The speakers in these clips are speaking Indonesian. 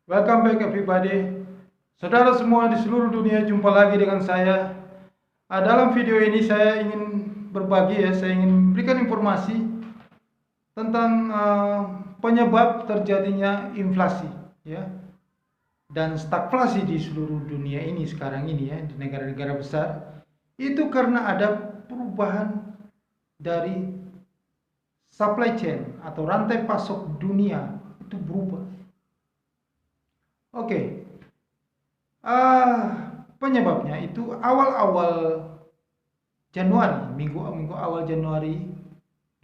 Welcome back everybody. Saudara semua di seluruh dunia, jumpa lagi dengan saya. Dalam video ini saya ingin berbagi saya ingin berikan informasi tentang penyebab terjadinya inflasi dan stagflasi di seluruh dunia ini sekarang ini di negara-negara besar. Itu karena ada perubahan dari supply chain atau rantai pasok dunia itu berubah. Oke, penyebabnya itu awal-awal Januari, minggu awal Januari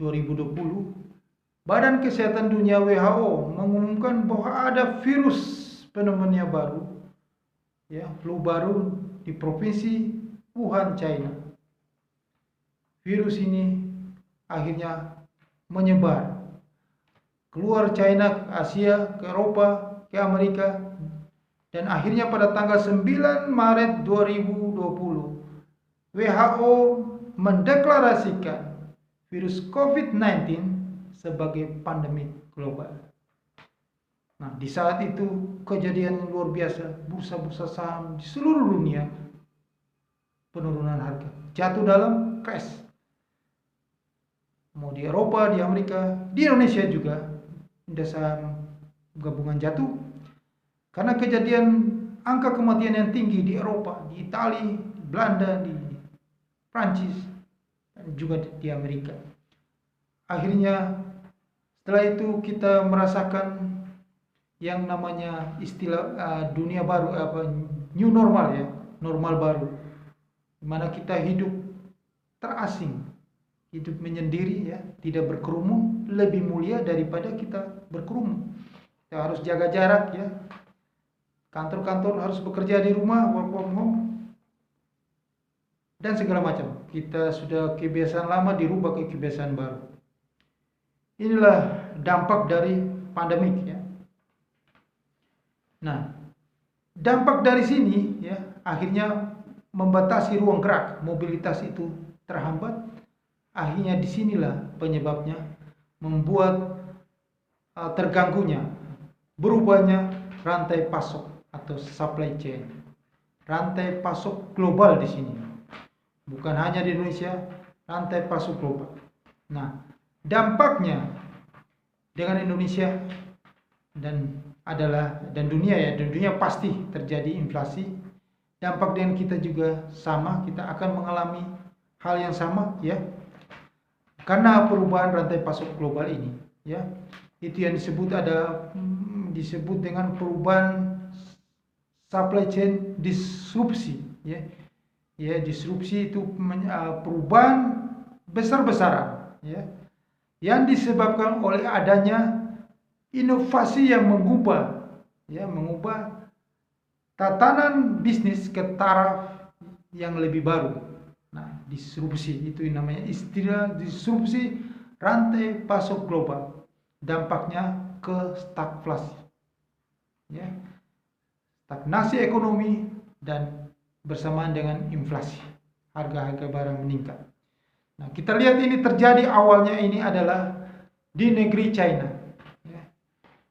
2020, Badan Kesehatan Dunia WHO mengumumkan bahwa ada virus pneumonia baru, flu baru di provinsi Wuhan, China. Virus ini akhirnya menyebar keluar China, ke Asia, ke Eropa, ke Amerika, dan akhirnya pada tanggal 9 Maret 2020 WHO mendeklarasikan virus COVID-19 sebagai pandemi global. Nah, di saat itu kejadian luar biasa, bursa-bursa saham di seluruh dunia penurunan harga, jatuh dalam crash. Mau di Eropa, di Amerika, di Indonesia juga indeks saham gabungan jatuh karena kejadian angka kematian yang tinggi di Eropa, di Italia, di Belanda, di Prancis, dan juga di Amerika. Akhirnya setelah itu kita merasakan yang namanya istilah dunia baru, new normal, normal baru, di mana kita hidup terasing, hidup menyendiri, tidak berkerumun, lebih mulia daripada kita berkerumun. Kita harus jaga jarak, kantor-kantor harus bekerja di rumah, work from home, dan segala macam. Kita sudah kebiasaan lama dirubah ke kebiasaan baru. Inilah dampak dari pandemik, Nah, dampak dari sini akhirnya membatasi ruang gerak, mobilitas itu terhambat. Akhirnya disinilah penyebabnya membuat terganggunya, berubahnya rantai pasok atau supply chain, rantai pasok global di sini. Bukan hanya di Indonesia, rantai pasok global. Nah, dampaknya dengan Indonesia dan dunia pasti terjadi inflasi. Dampak dengan kita juga sama, kita akan mengalami hal yang sama, karena perubahan rantai pasok global ini, itu yang disebut dengan perubahan supply chain disrupsi, disrupsi itu perubahan besar-besaran, yang disebabkan oleh adanya inovasi yang mengubah tatanan bisnis ke taraf yang lebih baru. Nah, disrupsi itu namanya istilah disrupsi rantai pasok global. Dampaknya ke stagflasi, stagnasi ekonomi dan bersamaan dengan inflasi, harga-harga barang meningkat. Nah, kita lihat ini terjadi awalnya ini adalah di negeri China.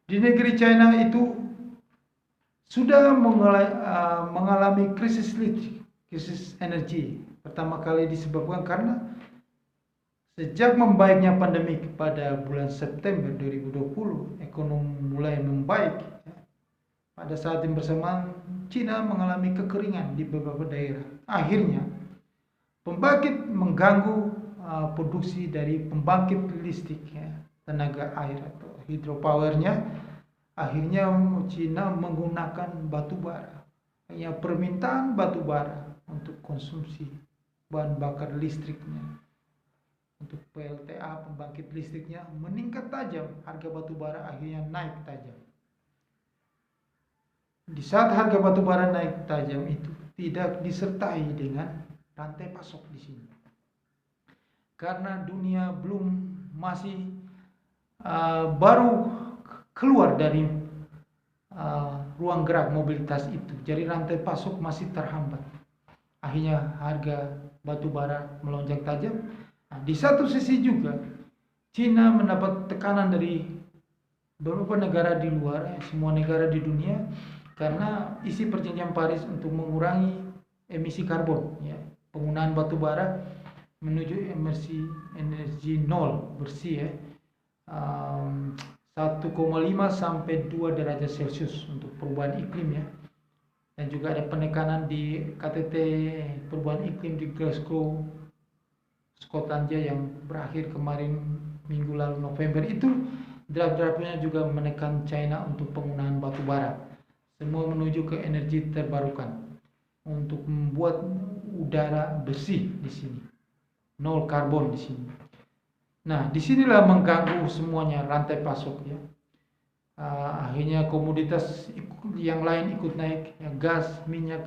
Di negeri China itu sudah mengalami krisis listrik, krisis energi. Pertama kali disebabkan karena sejak membaiknya pandemi pada bulan September 2020, ekonomi mulai membaik. Pada saat yang bersamaan, China mengalami kekeringan di beberapa daerah. Akhirnya, pembangkit mengganggu produksi dari pembangkit listrik, tenaga air atau hidropowernya. Akhirnya China menggunakan batu bara. Hanya permintaan batu bara untuk konsumsi bahan bakar listriknya, untuk PLTA pembangkit listriknya meningkat tajam. Harga batu bara akhirnya naik tajam. Di saat harga batu bara naik tajam itu tidak disertai dengan rantai pasok di sini, karena dunia masih baru keluar dari ruang gerak mobilitas itu, jadi rantai pasok masih terhambat. Akhirnya harga batu bara melonjak tajam. Nah, di satu sisi juga China mendapat tekanan dari beberapa negara di luar, semua negara di dunia, karena isi perjanjian Paris untuk mengurangi emisi karbon, ya, penggunaan batu bara menuju energi nol bersih, ya, 1,5 sampai 2 derajat Celcius untuk perubahan iklim, ya. Dan juga ada penekanan di KTT perubahan iklim di Glasgow, Skotlandia yang berakhir kemarin minggu lalu November itu. Draft-draftnya juga menekan China untuk penggunaan batu bara. Semua menuju ke energi terbarukan untuk membuat udara bersih di sini, nol karbon di sini. Nah, disinilah mengganggu semuanya rantai pasok, ya. Akhirnya komoditas yang lain ikut naik, ya, gas, minyak,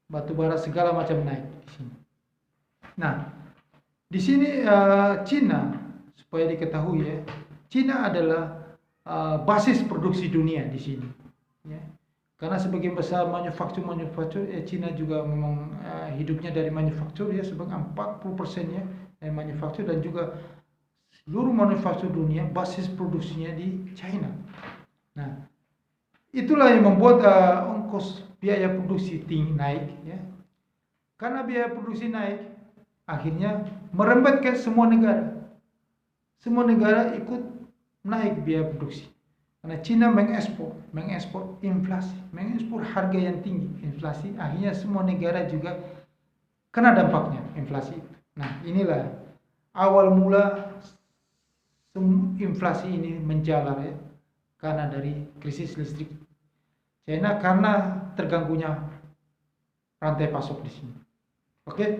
batu bara segala macam naik di sini. Nah, di sini Cina, supaya diketahui, ya, Cina adalah basis produksi dunia di sini, ya. Karena sebagian besar manufaktur, Cina juga memang hidupnya dari manufaktur, ya, sebagai 40%-nya dari manufaktur, dan juga seluruh manufaktur dunia basis produksinya di China. Nah, itulah yang membuat ongkos biaya produksi tinggi naik, ya. Karena biaya produksi naik, akhirnya merembet ke semua negara. Semua negara ikut naik biaya produksi. Karena Cina mengekspor inflasi, mengekspor harga yang tinggi, inflasi. Akhirnya semua negara juga kena dampaknya inflasi. Nah, inilah awal mula inflasi ini menjalar, ya, karena dari krisis listrik China, karena terganggunya rantai pasok di sini. Oke.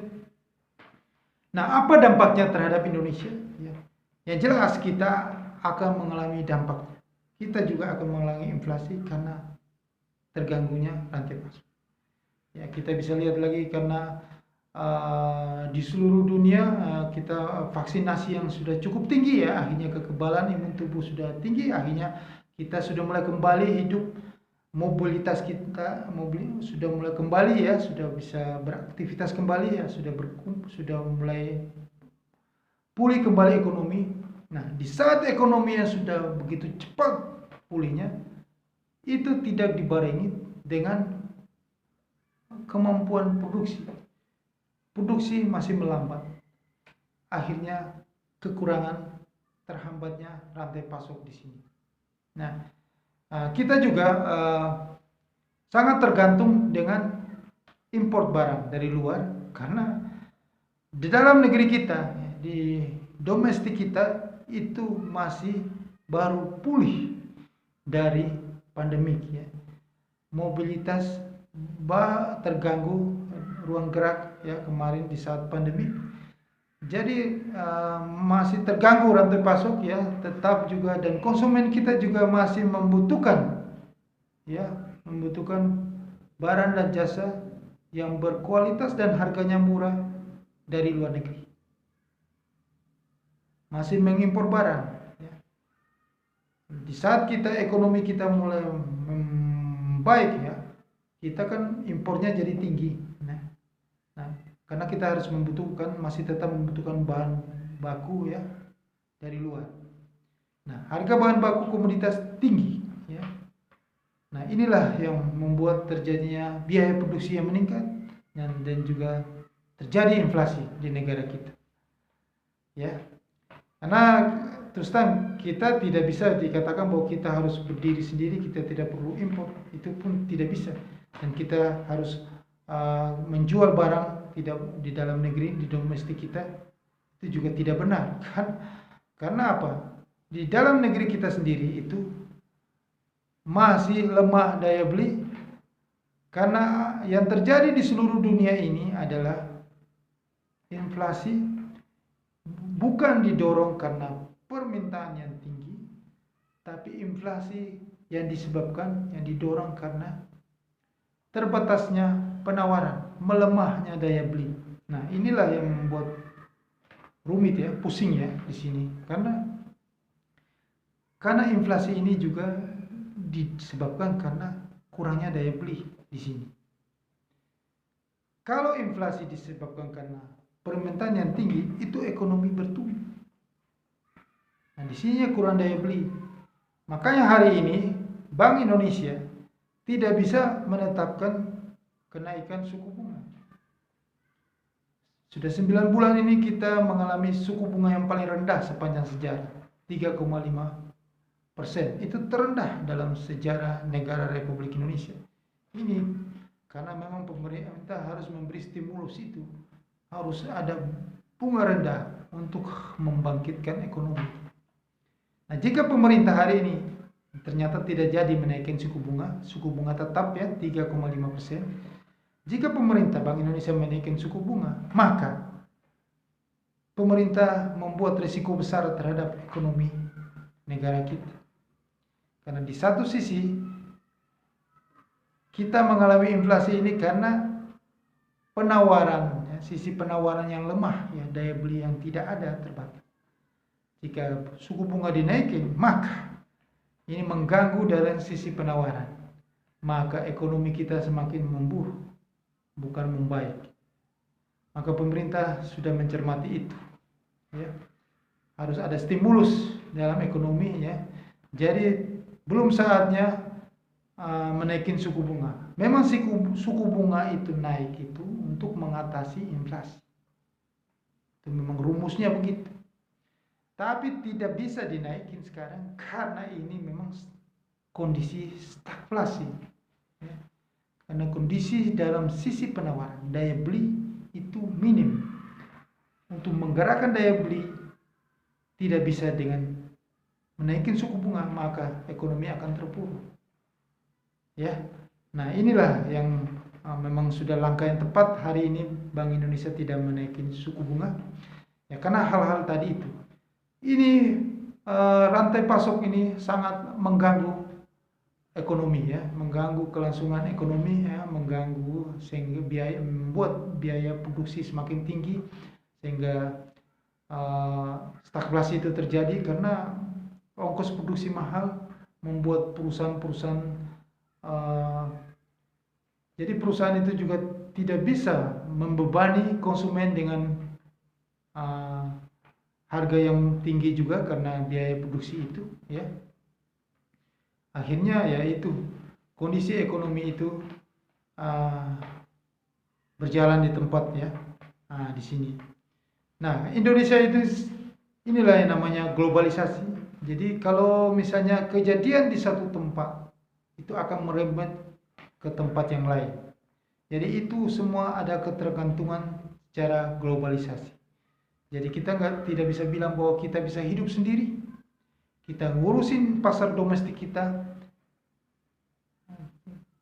Nah, apa dampaknya terhadap Indonesia? Ya. Yang jelas kita akan mengalami dampaknya. Kita juga akan mengalami inflasi karena terganggunya rantai pasok. Ya, kita bisa lihat lagi karena di seluruh dunia kita vaksinasi yang sudah cukup tinggi, ya, akhirnya kekebalan imun tubuh sudah tinggi, akhirnya kita sudah mulai kembali hidup, mobilitas kita sudah mulai kembali, ya, sudah bisa beraktivitas kembali, ya, sudah mulai pulih kembali ekonomi. Nah, di saat ekonomi yang sudah begitu cepat pulihnya, itu tidak dibarengi dengan kemampuan produksi. Produksi masih melambat. Akhirnya kekurangan, terhambatnya rantai pasok di sini. Nah, kita juga sangat tergantung dengan import barang dari luar, karena di dalam negeri kita, di domestik kita itu masih baru pulih dari pandemik, ya. Mobilitas terganggu, ruang gerak, ya, kemarin di saat pandemi. Jadi masih terganggu rantai pasok, ya, tetap juga, dan konsumen kita juga masih membutuhkan, ya, barang dan jasa yang berkualitas dan harganya murah dari luar negeri. Masih mengimpor barang, ya. Di saat ekonomi kita mulai membaik, ya, kita kan impornya jadi tinggi. Nah, karena kita harus masih tetap membutuhkan bahan baku, ya, dari luar. Nah, harga bahan baku komoditas tinggi, ya. Nah, inilah yang membuat terjadinya biaya produksi yang meningkat, dan juga terjadi inflasi di negara kita, ya. Karena terus terang kita tidak bisa dikatakan bahwa kita harus berdiri sendiri, kita tidak perlu impor, itu pun tidak bisa. Dan kita harus menjual barang tidak di dalam negeri, di domestik kita, itu juga tidak benar, kan? Karena apa? Di dalam negeri kita sendiri itu masih lemah daya beli, karena yang terjadi di seluruh dunia ini adalah inflasi bukan didorong karena permintaan yang tinggi, tapi inflasi yang didorong karena terbatasnya penawaran, melemahnya daya beli. Nah, inilah yang membuat rumit, ya, pusing, ya, di sini. Karena inflasi ini juga disebabkan karena kurangnya daya beli di sini. Kalau inflasi disebabkan karena permintaan yang tinggi, itu ekonomi bertumbuh. Nah, di sini kurang daya beli. Makanya hari ini Bank Indonesia tidak bisa menetapkan kenaikan suku bunga. Sudah 9 bulan ini kita mengalami suku bunga yang paling rendah sepanjang sejarah, 3,5%. Itu terendah dalam sejarah negara Republik Indonesia. Ini karena memang pemerintah harus memberi stimulus itu. Harus ada bunga rendah untuk membangkitkan ekonomi. Nah, jika pemerintah hari ini ternyata tidak jadi menaikkan suku bunga tetap ya 3,5%. Jika pemerintah Bank Indonesia menaikkan suku bunga, maka pemerintah membuat risiko besar terhadap ekonomi negara kita. Karena di satu sisi kita mengalami inflasi ini karena penawaran, ya, sisi penawaran yang lemah, ya, daya beli yang tidak ada terbatas. Jika suku bunga dinaikin, maka ini mengganggu dari sisi penawaran. Maka ekonomi kita semakin memburuk, bukan membaik. Maka pemerintah sudah mencermati itu. Ya. Harus ada stimulus dalam ekonomi, ya. Jadi belum saatnya menaikin suku bunga. Memang suku bunga itu naik itu untuk mengatasi inflasi. Itu memang rumusnya begitu. Tapi tidak bisa dinaikin sekarang karena ini memang kondisi stagflasi. Ya. Karena kondisi dalam sisi penawaran, daya beli itu minim. Untuk menggerakkan daya beli tidak bisa dengan menaikin suku bunga, maka ekonomi akan terpuruk. Ya. Nah, inilah yang memang sudah langkah yang tepat hari ini Bank Indonesia tidak menaikin suku bunga. Ya, karena hal-hal tadi itu. Ini rantai pasok ini sangat mengganggu ekonomi, ya, mengganggu kelangsungan ekonomi, ya, mengganggu sehingga membuat biaya produksi semakin tinggi sehingga stagflasi itu terjadi karena ongkos produksi mahal membuat perusahaan-perusahaan jadi perusahaan itu juga tidak bisa membebani konsumen dengan harga yang tinggi juga karena biaya produksi itu, ya. Akhirnya ya itu kondisi ekonomi itu berjalan di tempat, ya, di sini. Nah, Indonesia itu inilah yang namanya globalisasi. Jadi kalau misalnya kejadian di satu tempat itu akan merembet ke tempat yang lain. Jadi itu semua ada ketergantungan secara globalisasi. Jadi kita tidak bisa bilang bahwa kita bisa hidup sendiri. Kita ngurusin pasar domestik kita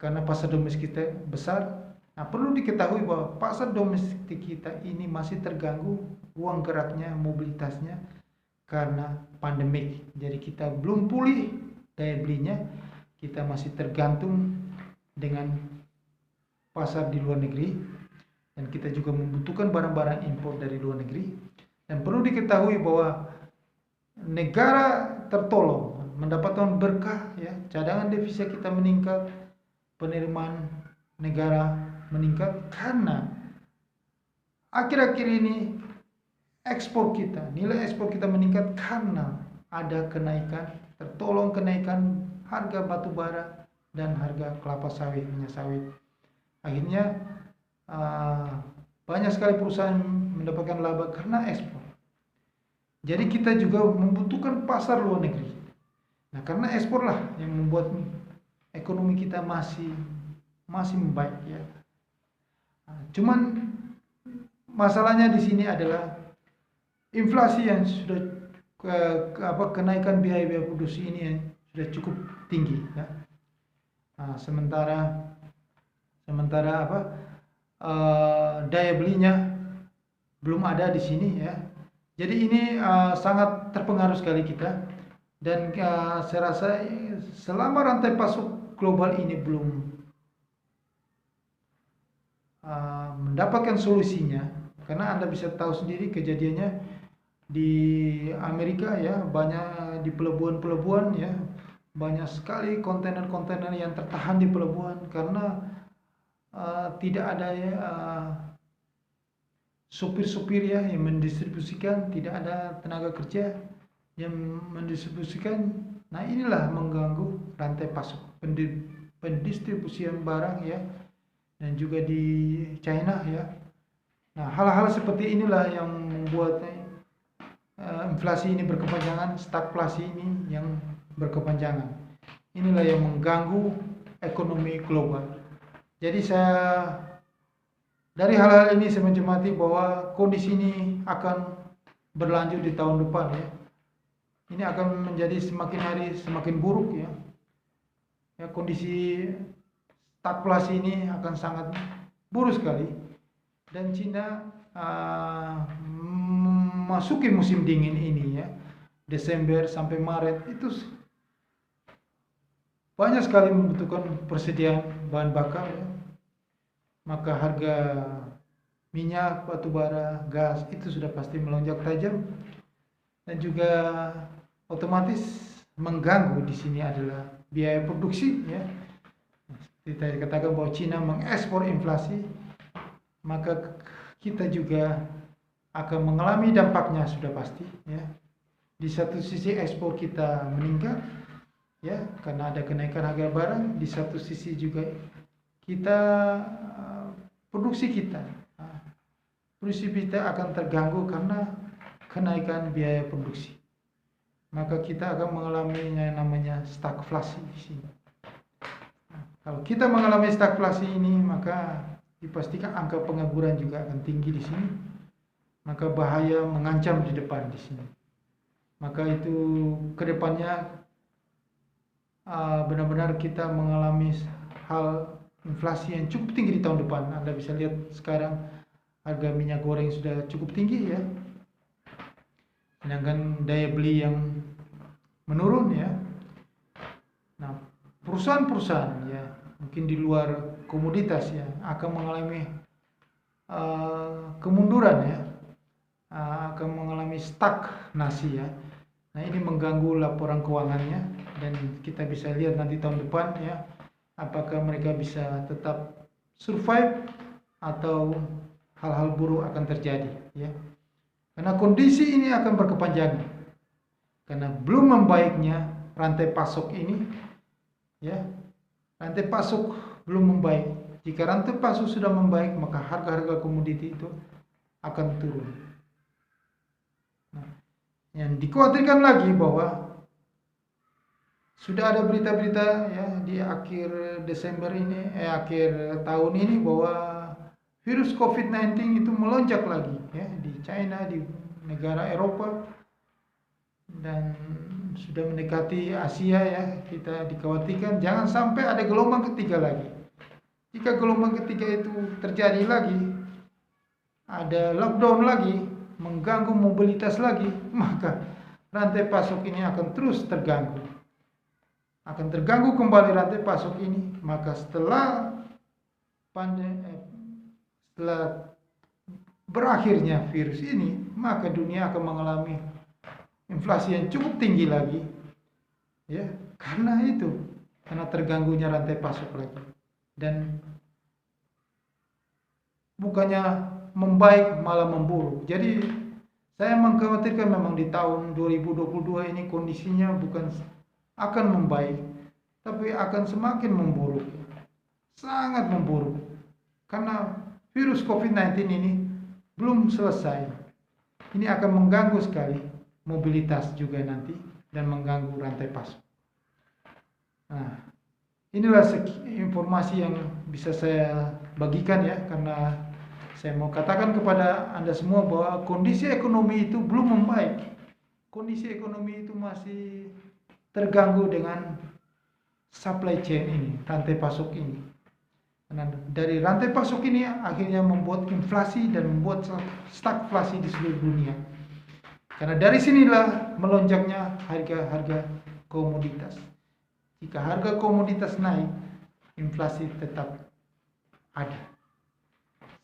karena pasar domestik kita besar. Nah, perlu diketahui bahwa pasar domestik kita ini masih terganggu ruang geraknya, mobilitasnya karena pandemik. Jadi kita belum pulih daya belinya, kita masih tergantung dengan pasar di luar negeri dan kita juga membutuhkan barang-barang impor dari luar negeri. Dan perlu diketahui bahwa negara tertolong mendapatkan berkah, ya, cadangan devisa kita meningkat, penerimaan negara meningkat karena akhir-akhir ini ekspor kita, nilai ekspor kita meningkat karena ada kenaikan, tertolong kenaikan harga batu bara dan harga kelapa sawit, minyak sawit. Akhirnya banyak sekali perusahaan mendapatkan laba karena ekspor. Jadi kita juga membutuhkan pasar luar negeri. Nah, karena ekspor lah yang membuat ekonomi kita masih membaik, ya. Cuman masalahnya di sini adalah inflasi yang sudah kenaikan biaya produksi ini yang sudah cukup tinggi, ya. Sementara daya belinya belum ada di sini, ya. Jadi ini sangat terpengaruh sekali kita dan saya rasa selama rantai pasok global ini belum mendapatkan solusinya, karena Anda bisa tahu sendiri kejadiannya di Amerika, ya, banyak di pelabuhan-pelabuhan, ya, banyak sekali kontainer-kontainer yang tertahan di pelabuhan karena tidak ada, ya, supir-supir, ya, yang mendistribusikan, tidak ada tenaga kerja yang mendistribusikan Nah, inilah mengganggu rantai pasok pendistribusian barang ya, dan juga di China ya. Nah, hal-hal seperti inilah yang membuat inflasi ini berkepanjangan, stagflasi ini yang berkepanjangan. Inilah yang mengganggu ekonomi global. Jadi dari hal-hal ini saya mencermati bahwa kondisi ini akan berlanjut di tahun depan ya. Ini akan menjadi semakin hari semakin buruk ya. Ya, kondisi stagflasi ini akan sangat buruk sekali, dan Cina memasuki musim dingin ini ya, Desember sampai Maret itu banyak sekali membutuhkan persediaan bahan bakar ya. Maka harga minyak, batu bara, gas itu sudah pasti melonjak tajam, dan juga otomatis mengganggu di sini adalah biaya produksi ya. Kita katakan bahwa Cina mengekspor inflasi, maka kita juga akan mengalami dampaknya sudah pasti ya. Di satu sisi ekspor kita meningkat ya karena ada kenaikan harga barang, di satu sisi juga kita produksi kita akan terganggu karena kenaikan biaya produksi. Maka kita akan mengalami yang namanya stagflasi di sini. Kalau kita mengalami stagflasi ini, maka dipastikan angka pengangguran juga akan tinggi di sini. Maka bahaya mengancam di depan di sini. Maka itu kedepannya benar-benar kita mengalami hal inflasi yang cukup tinggi di tahun depan. Anda bisa lihat sekarang harga minyak goreng sudah cukup tinggi ya, sedangkan daya beli yang menurun ya. Nah, perusahaan-perusahaan ya mungkin di luar komoditas ya akan mengalami kemunduran ya, akan mengalami stagnasi ya. Nah, ini mengganggu laporan keuangannya, dan kita bisa lihat nanti tahun depan ya apakah mereka bisa tetap survive atau hal-hal buruk akan terjadi ya. Karena kondisi ini akan berkepanjangan. Karena belum membaiknya rantai pasok ini ya. Rantai pasok belum membaik. Jika rantai pasok sudah membaik, maka harga-harga komoditi itu akan turun. Nah, yang dikhawatirkan lagi bahwa sudah ada berita-berita ya di akhir Desember ini, akhir tahun ini, bahwa virus COVID-19 itu melonjak lagi ya di China, di negara Eropa, dan sudah mendekati Asia ya. Kita dikhawatirkan jangan sampai ada gelombang ketiga lagi. Jika gelombang ketiga itu terjadi lagi, ada lockdown lagi, mengganggu mobilitas lagi, maka rantai pasok ini akan terus terganggu. Akan terganggu kembali rantai pasok ini, maka setelah berakhirnya virus ini, maka dunia akan mengalami inflasi yang cukup tinggi lagi ya, karena terganggunya rantai pasok lagi. Dan bukannya membaik malah memburuk. Jadi saya mengkhawatirkan memang di tahun 2022 ini kondisinya bukan akan membaik, tapi akan semakin memburuk. Sangat memburuk. Karena virus COVID-19 ini belum selesai. Ini akan mengganggu sekali mobilitas juga nanti dan mengganggu rantai pasok. Nah, inilah informasi yang bisa saya bagikan ya, karena saya mau katakan kepada Anda semua bahwa kondisi ekonomi itu belum membaik. Kondisi ekonomi itu masih terganggu dengan supply chain ini, rantai pasok ini. Karena dari rantai pasok ini akhirnya membuat inflasi dan membuat stagflasi di seluruh dunia. Karena dari sinilah melonjaknya harga-harga komoditas. Jika harga komoditas naik, inflasi tetap ada.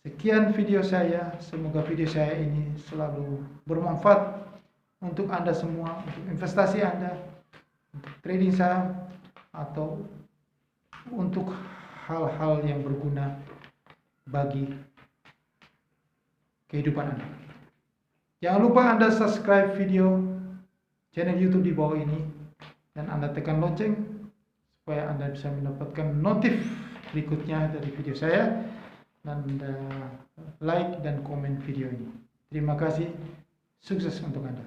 Sekian video saya, semoga video saya ini selalu bermanfaat untuk Anda semua, untuk investasi Anda, untuk trading saham, atau untuk hal-hal yang berguna bagi kehidupan Anda. Jangan lupa Anda subscribe video channel YouTube di bawah ini, dan Anda tekan lonceng supaya Anda bisa mendapatkan notif berikutnya dari video saya, dan like dan komen video ini. Terima kasih, sukses untuk Anda.